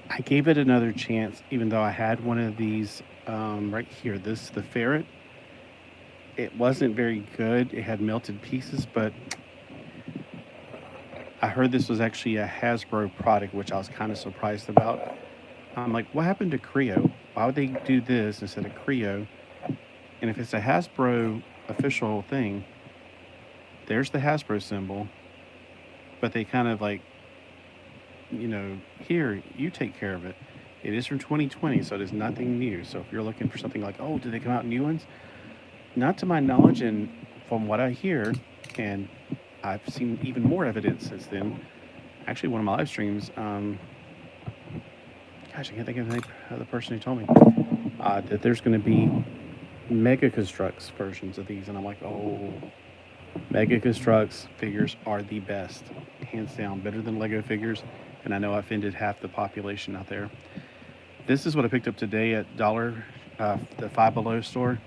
I gave it another chance, even though I had one of these right here. This the ferret. It wasn't very good. It had melted pieces, but I heard this was actually a Hasbro product, which I was kind of surprised about. I'm like, what happened to Creo? Why would they do this instead of Creo? And if it's a Hasbro official thing, there's the Hasbro symbol, but they kind of like, here, you take care of it. It is from 2020, so it is nothing new. So if you're looking for something like, oh, did they come out new ones? Not to my knowledge, and from what I hear, and I've seen even more evidence since then. Actually, one of my live streams, gosh, I can't think of the name of the person who told me that there's going to be Mega Constructs versions of these, and I'm like, oh, Mega Constructs figures are the best, hands down, better than Lego figures. And I know I offended half the population out there. This is what I picked up today at the Five Below store.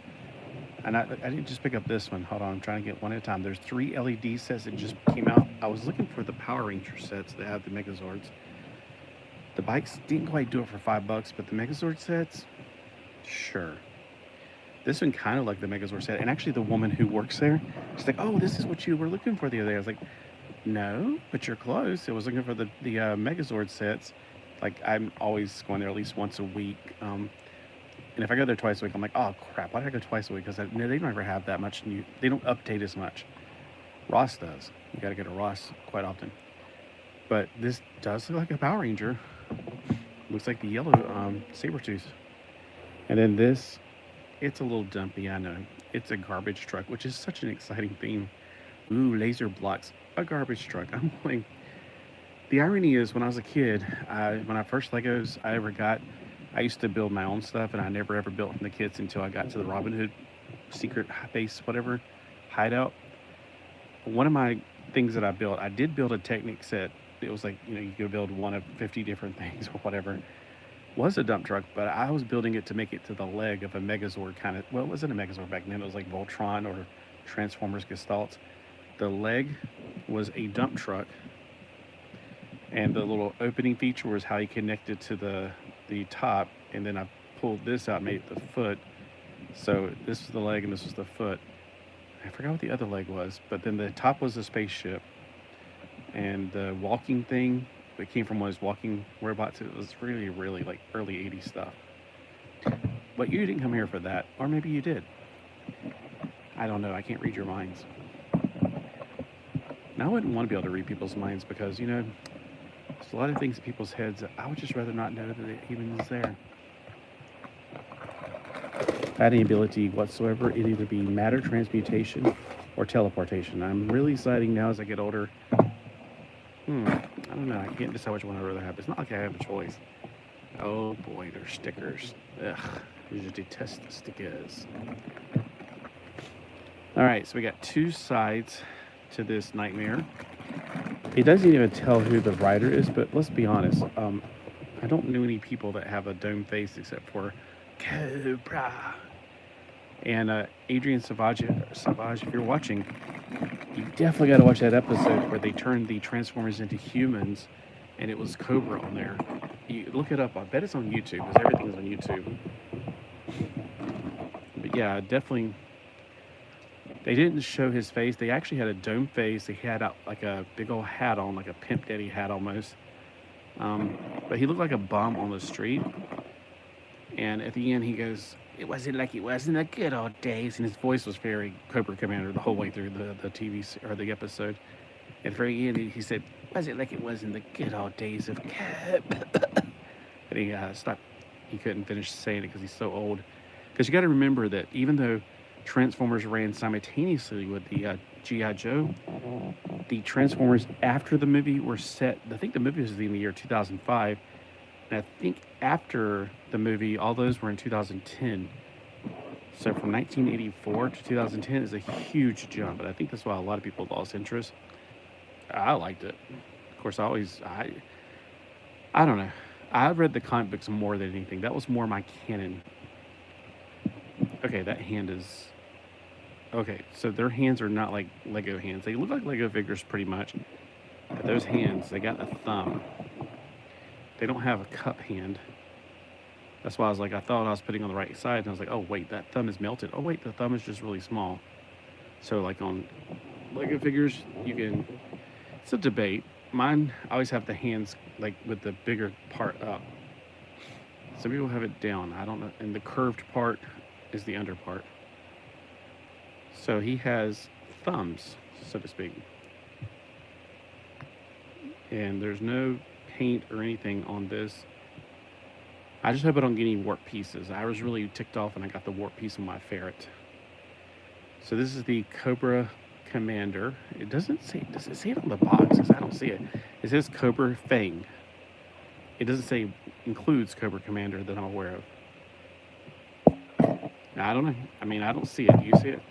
And I didn't just pick up this one. Hold on, I'm trying to get one at a time. There's 3 LED sets that just came out. I was looking for the Power Ranger sets that have the Megazords. The bikes didn't quite do it for $5, but the Megazord sets, sure. This one kind of like the Megazord set. And actually the woman who works there, she's like, oh, this is what you were looking for the other day. I was like, no, but you're close. I was looking for the Megazord sets. Like, I'm always going there at least once a week. And if I go there twice a week, I'm like, oh, crap, why did I go twice a week? Because they don't ever have that much new. They don't update as much. Ross does. You got to go to Ross quite often. But this does look like a Power Ranger. Looks like the yellow Sabretooth. And then this, it's a little dumpy, I know. It's a garbage truck, which is such an exciting theme. Ooh, laser blocks. A garbage truck. I'm like, the irony is when I was a kid, when I first Legos I ever got, I used to build my own stuff, and I never ever built from the kids until I got to the Robin Hood secret base, whatever, hideout. One of my things that I did build a Technic set. It was like, you could build one of 50 different things or whatever. Was a dump truck, but I was building it to make it to the leg of a Megazord kind of, well, it wasn't a Megazord back then. It was like Voltron or Transformers Gestalt. The leg was a dump truck, and the little opening feature was how you connected to the top, and then I pulled this out and made it the foot. So this was the leg and this was the foot. I forgot what the other leg was, but then the top was a spaceship, and the walking thing that came from one of his walking robots. It was really, really like early 80s stuff. But you didn't come here for that, or maybe you did. I don't know. I can't read your minds. Now, I wouldn't want to be able to read people's minds because, there's a lot of things in people's heads that I would just rather not know that it even is there. I had any ability whatsoever, it either be matter transmutation or teleportation. I'm really deciding now as I get older, I don't know, I can't decide which one I'd rather have. It's not like I have a choice. Oh boy, they're stickers. Ugh, I just detest the stickers. Alright, so we got 2 sides to this nightmare. It doesn't even tell who the writer is, but let's be honest. I don't know any people that have a dome face except for Cobra. And Adrian Savage, if you're watching, you definitely got to watch that episode where they turned the Transformers into humans, and it was Cobra on there. You look it up. I bet it's on YouTube, because everything's on YouTube. But yeah, definitely. They didn't show his face. They actually had a dome face. He had like a big old hat on, like a Pimp Daddy hat almost. But he looked like a bum on the street. And at the end, he goes, "It wasn't like it was in the good old days." And his voice was very Cobra Commander the whole way through the TV or the episode. At the very end, he said, "Was it like it was in the good old days of Cobra?" And he stopped. He couldn't finish saying it because he's so old. Because you got to remember that even though Transformers ran simultaneously with the G.I. Joe, the Transformers after the movie were set, I think the movie was in the year 2005, and I think after the movie, all those were in 2010. So from 1984 to 2010 is a huge jump, but I think that's why a lot of people lost interest. I liked it. Of course, I don't know. I read the comic books more than anything. That was more my canon. Okay, that hand is... Okay, so their hands are not like Lego hands. They look like Lego figures pretty much. But those hands, they got a thumb. they don't have a cup hand. That's why I was like, I thought I was putting on the right side, and I was like, oh wait, that thumb is melted. Oh wait, the thumb is just really small. So like on Lego figures, you can, it's a debate. Mine, I always have the hands like with the bigger part up. Some people have it down. I don't know. And the curved part is the under part. So he has thumbs, so to speak. And there's no paint or anything on this. I just hope I don't get any warped pieces. I was really ticked off when I got the warped piece on my ferret. So this is the Cobra Commander. It doesn't say, does it say it on the box? Because I don't see it. It says Cobra Fang. It doesn't say includes Cobra Commander that I'm aware of. Now, I don't know. I mean, I don't see it. Do you see it?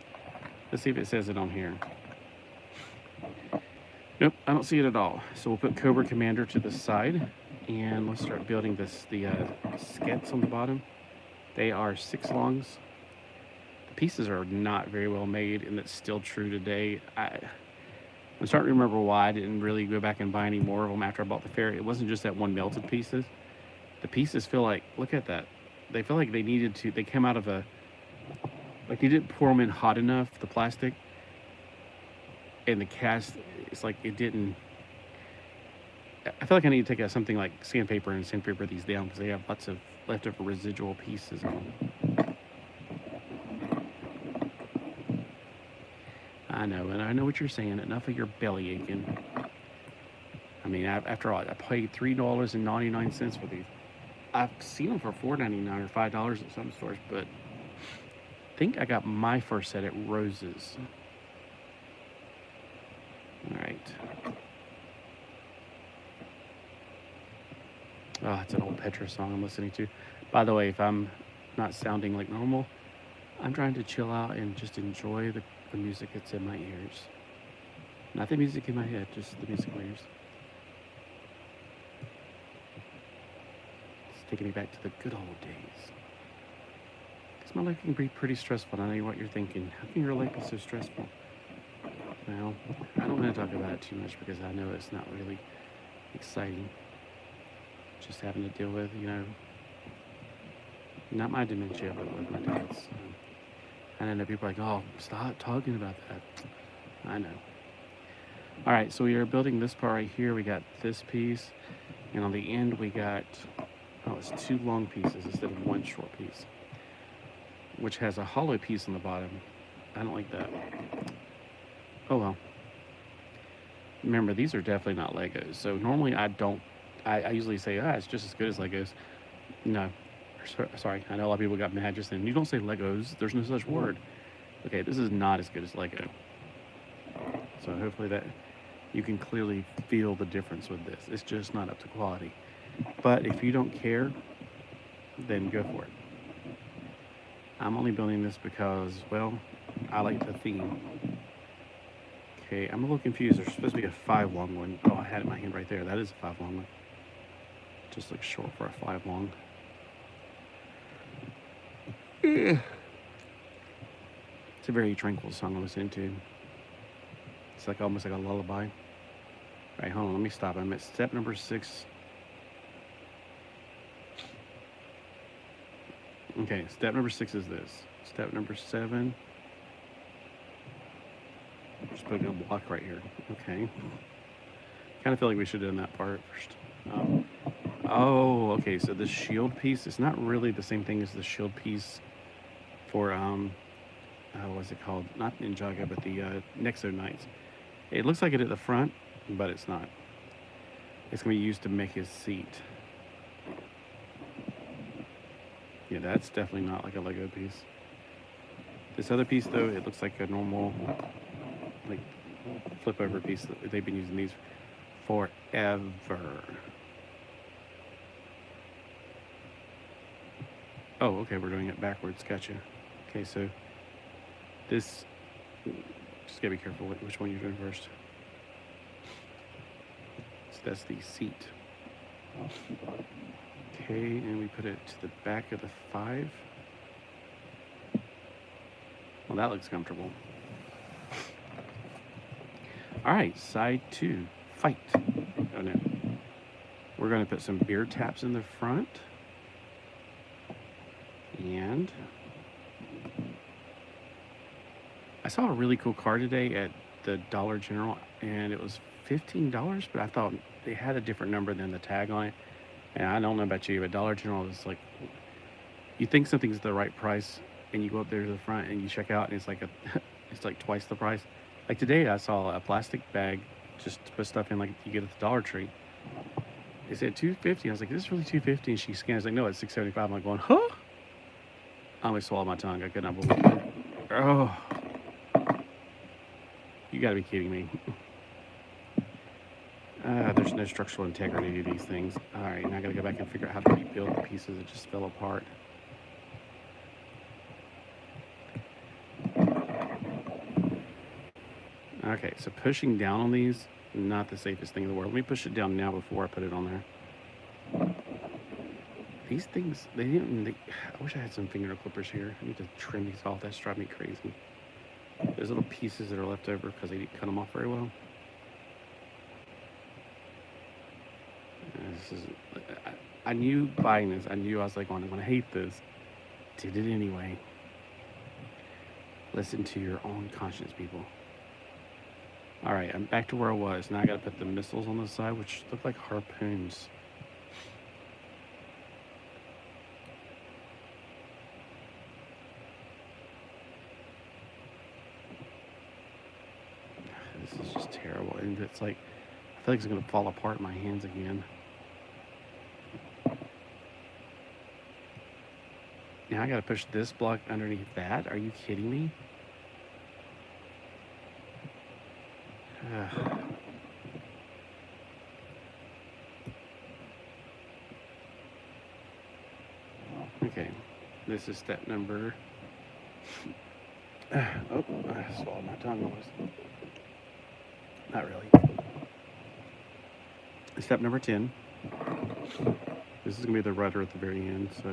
Let's see if it says it on here. Nope, I don't see it at all. So we'll put Cobra Commander to the side, and let's start building this. The skets on the bottom, they are 6 longs. The pieces are not very well made, and that's still true today. I'm starting to remember why I didn't really go back and buy any more of them after I bought the ferret. It wasn't just that one melted pieces. The pieces feel like, look at that. They feel like they needed to, they came out of a, like they didn't pour them in hot enough, the plastic. And the cast, it's like it didn't, I feel like I need to take something like sandpaper and sandpaper these down because they have lots of leftover residual pieces on them. I know, and I know what you're saying. Enough of your belly aching. I mean, after all, I paid $3.99 for these. I've seen them for $4.99 or $5 at some stores, but I think I got my first set at Rose's. All right. Oh, it's an old Petra song I'm listening to. By the way, if I'm not sounding like normal, I'm trying to chill out and just enjoy the music that's in my ears. Not the music in my head, just the music in my ears. It's taking me back to the good old days. Because my life can be pretty stressful. I know what you're thinking. How can your life be so stressful? Well, I don't want to talk about it too much because I know it's not really exciting. Just having to deal with, not my dementia, but with my dad's. And I know people are like, oh, stop talking about that. I know. All right, so we are building this part right here. We got this piece. And on the end, we got, it's 2 long pieces instead of 1 short piece, which has a hollow piece on the bottom. I don't like that. Oh, well. Remember, these are definitely not Legos. So normally I usually say, it's just as good as Legos. No. Sorry, I know a lot of people got mad just then. You don't say Legos. There's no such word. Okay, this is not as good as Lego. So hopefully that you can clearly feel the difference with this. It's just not up to quality. But if you don't care, then go for it. I'm only building this because, well, I like the theme. Okay, I'm a little confused. There's supposed to be a 5 long one. Oh, I had it in my hand right there. That is a 5 long one. Just looks short for a 5 long. It's a very tranquil song I'm listening to. It's like almost like a lullaby. All right, hold on, let me stop. I'm at step number 6. Okay, step number 6 is this. Step number 7. Just putting a block right here. Okay. Kind of feel like we should have done that part first. Oh, okay, so the shield piece, it's not really the same thing as the shield piece for, what's it called? Not Ninjago, but the Nexo Knights. It looks like it at the front, but it's not. It's going to be used to make his seat. Yeah, that's definitely not like a Lego piece. This other piece, though, it looks like a normal, like, flip-over piece. They've been using these forever. Oh, okay, we're doing it backwards. Gotcha. Okay, so this, just gotta be careful which one you're doing first. So that's the seat. Okay, and we put it to the back of the 5. Well, that looks comfortable. All right, side 2, fight. Oh no, we're we're going to put some beer taps in the front. And I saw a really cool car today at the Dollar General, and it was $15, but I thought they had a different number than the tag on it. And I don't know about you, but Dollar General is like, you think something's the right price, and you go up there to the front and you check out, and it's like it's like twice the price. Like today, I saw a plastic bag just to put stuff in, like you get at the Dollar Tree. It said $2.50. I was like, "This is really $2.50?" And she scans like, "No, it's $6.75." I'm like, going, "Huh?" I almost swallowed my tongue. I could not believe it. Oh, you got to be kidding me. There's no structural integrity to these things. All right, now I got to go back and figure out how to rebuild the pieces that just fell apart. Okay, so pushing down on these, not the safest thing in the world. Let me push it down now before I put it on there. These things, I wish I had some fingernail clippers here. I need to trim these off. That's driving me crazy. There's little pieces that are left over because they didn't cut them off very well. I knew buying this. I knew I was like, I'm going to hate this. Did it anyway. Listen to your own conscience, people. All right, I'm back to where I was. Now I got to put the missiles on the side, which look like harpoons. This is just terrible. And it's like, I feel like it's going to fall apart in my hands again. Now I got to push this block underneath that. Are you kidding me? Okay, this is step number. Oh, I swallowed my tongue almost. Not really. Step number 10. This is gonna be the rudder at the very end. So,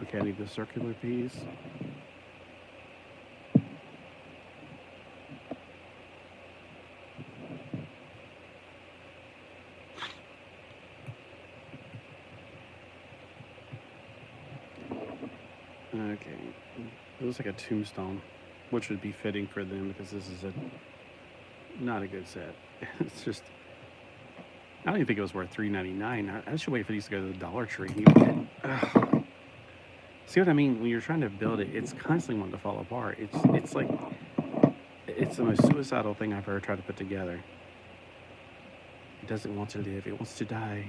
okay, I need the circular piece. Okay, it looks like a tombstone, which would be fitting for them because this is not a good set. It's just, I don't even think it was worth $3.99. I should wait for these to go to the Dollar Tree. See what I mean? When you're trying to build it, it's constantly wanting to fall apart. It's like, it's the most suicidal thing I've ever tried to put together. It doesn't want to live. It wants to die.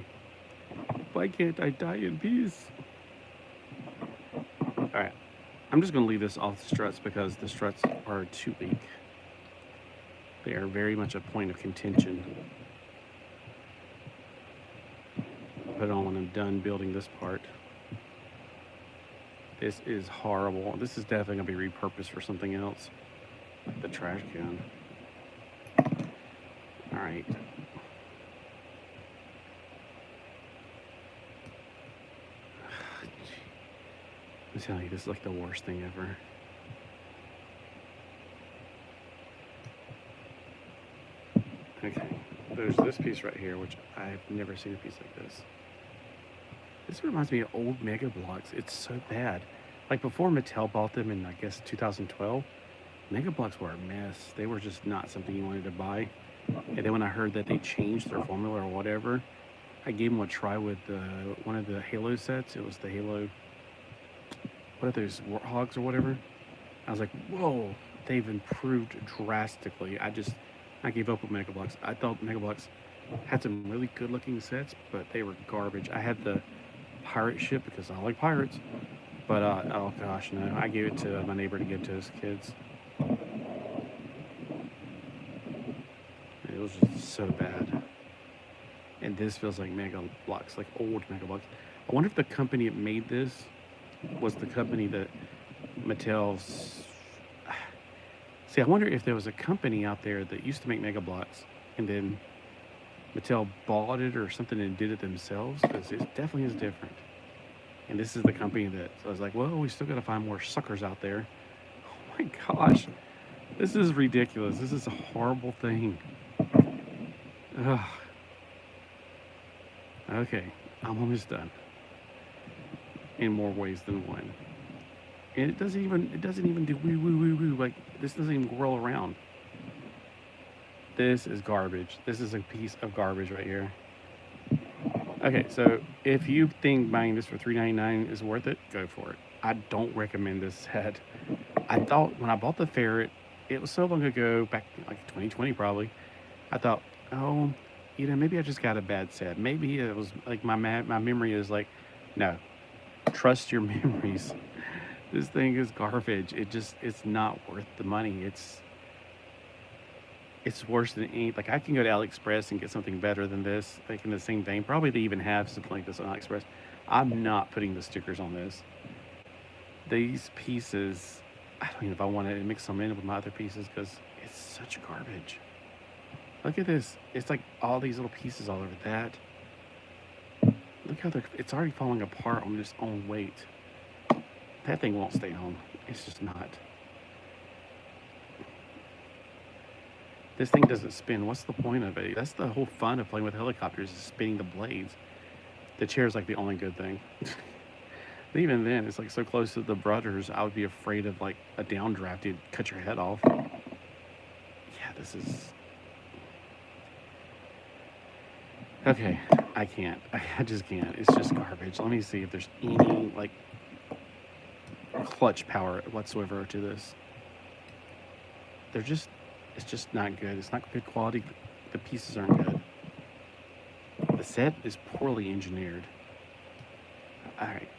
Why can't I die in peace? All right, I'm just going to leave this off the struts because the struts are too weak. They are very much a point of contention. I'll put it on when I'm done building this part. This is horrible. This is definitely going to be repurposed for something else, like the trash can. All right. I'm telling you, this is like the worst thing ever. Okay, there's this piece right here, which I've never seen a piece like this. This reminds me of old Mega Bloks. It's so bad. Like before Mattel bought them in, I guess, 2012, Mega Bloks were a mess. They were just not something you wanted to buy. And then when I heard that they changed their formula or whatever, I gave them a try with one of the Halo sets. It was the Halo, what are those, Warthogs or whatever? I was like, whoa, they've improved drastically. I gave up with Mega Bloks. I thought Mega Bloks had some really good looking sets, but they were garbage. I had the pirate ship because I like pirates, but oh gosh, no, I gave it to my neighbor to give to his kids. It was just so bad. And this feels like Mega Bloks, like old Mega Bloks. I wonder if the company that made this was the company that Mattel's. See, I wonder if there was a company out there that used to make Mega Bloks and then Mattel bought it or something and did it themselves, because it definitely is different. And this is the company that, so I was like, well, we still got to find more suckers out there. Oh my gosh, this is ridiculous. This is a horrible thing. Ugh. Okay, I'm almost done. In more ways than one. And it doesn't even do woo woo woo woo. Like, this doesn't even whirl around. This is garbage. This is a piece of garbage right here. Okay, so if you think buying this for $3.99 is worth it, go for it. I don't recommend this set. I thought when I bought the ferret, it was so long ago, back like 2020 probably, I thought, oh, maybe I just got a bad set. Maybe it was like my memory is like, no, trust your memories. This thing is garbage. It's not worth the money. It's worse than any. Like, I can go to AliExpress and get something better than this, like in the same thing. Probably they even have something like this on AliExpress. I'm not putting the stickers on this. These pieces, I don't even know if I want to mix them in with my other pieces because it's such garbage. Look at this. It's like all these little pieces all over that. Look how it's already falling apart on its own weight. That thing won't stay on. It's just not. This thing doesn't spin. What's the point of it? That's the whole fun of playing with helicopters, is spinning the blades. The chair is like the only good thing. But even then, it's like so close to the rudders, I would be afraid of like a downdraft. You'd cut your head off. Yeah, this is... Okay, I can't. I just can't. It's just garbage. Let me see if there's any like clutch power whatsoever to this. It's just not good. It's not good quality. The pieces aren't good. The set is poorly engineered. All right.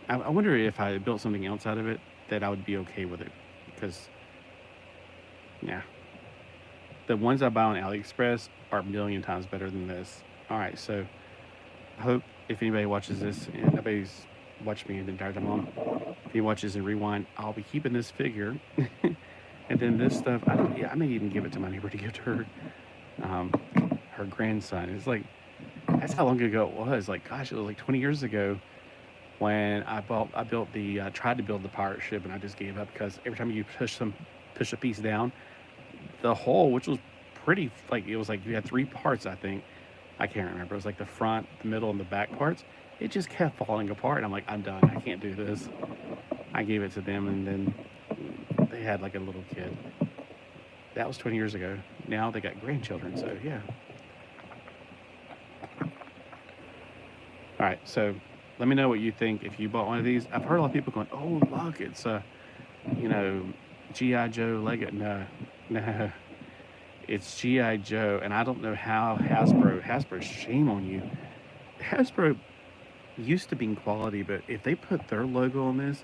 I wonder if I built something else out of it that I would be okay with it, because yeah, the ones I buy on AliExpress are a million times better than this. All right, so I hope if anybody watches this, and nobody's watched me the entire time on, if he watches and rewind, I'll be keeping this figure. And then this stuff, I may even give it to my neighbor to give to her, her grandson. It's like, that's how long ago it was. Like, gosh, it was like 20 years ago when tried to build the pirate ship, and I just gave up because every time you push a piece down, the hull, which was pretty, like, it was like you had 3 parts, I think. I can't remember. It was like the front, the middle, and the back parts. It just kept falling apart. And I'm like, I'm done. I can't do this. I gave it to them, and then they had like a little kid. That was 20 years ago. Now they got grandchildren, so yeah. All right, so let me know what you think if you bought one of these. I've heard a lot of people going, oh, look, it's a, G.I. Joe Lego. No. It's G.I. Joe, and I don't know how Hasbro, shame on you. Hasbro used to be in quality, but if they put their logo on this,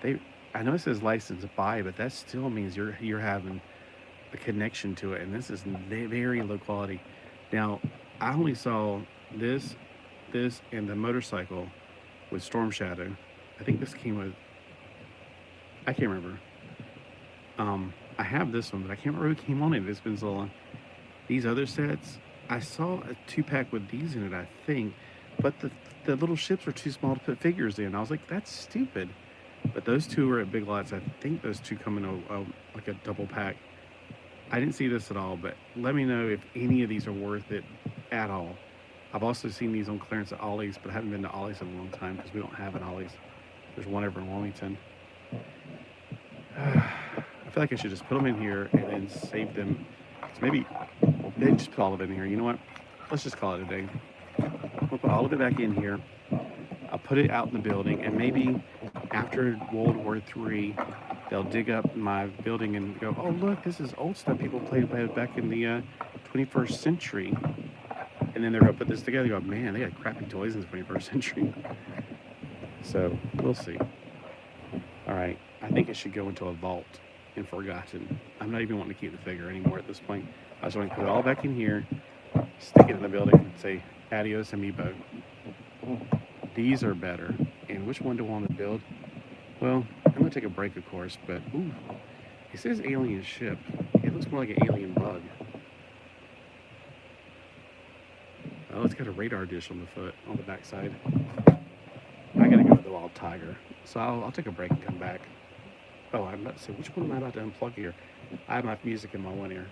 I know it says license by, but that still means you're having a connection to it, and this is very low quality. Now, I only saw this, and the motorcycle with Storm Shadow. I think this came with, I can't remember. I have this one, but I can't remember who came on it. It's been so long. These other sets, I saw a 2-pack with these in it, I think, but the little ships were too small to put figures in. I was like, that's stupid. But those 2 were at Big Lots. I think those 2 come in like a double pack. I didn't see this at all, but let me know if any of these are worth it at all. I've also seen these on clearance at Ollie's, but I haven't been to Ollie's in a long time because we don't have an Ollie's. There's one over in Wilmington. I feel like I should just put them in here and then save them. So maybe just put all of it in here. You know what? Let's just call it a day. We'll put all of it back in here. I'll put it out in the building, and maybe after World War III, they'll dig up my building and go, oh, look, this is old stuff people played back in the 21st century. And then they're going to put this together and go, man, they had crappy toys in the 21st century. So we'll see. All right. I think it should go into a vault and forgotten. I'm not even wanting to keep the figure anymore at this point. I just want to put it all back in here, stick it in the building, and say, adios, amiibo. These are better. And which one do I want to build? Well, I'm going to take a break, of course, but, ooh, it says alien ship. It looks more like an alien bug. Oh, it's got a radar dish on the backside. I got to go with the wild tiger. So I'll take a break and come back. Oh, I'm about to say, which one am I about to unplug here? I have my music in my one ear.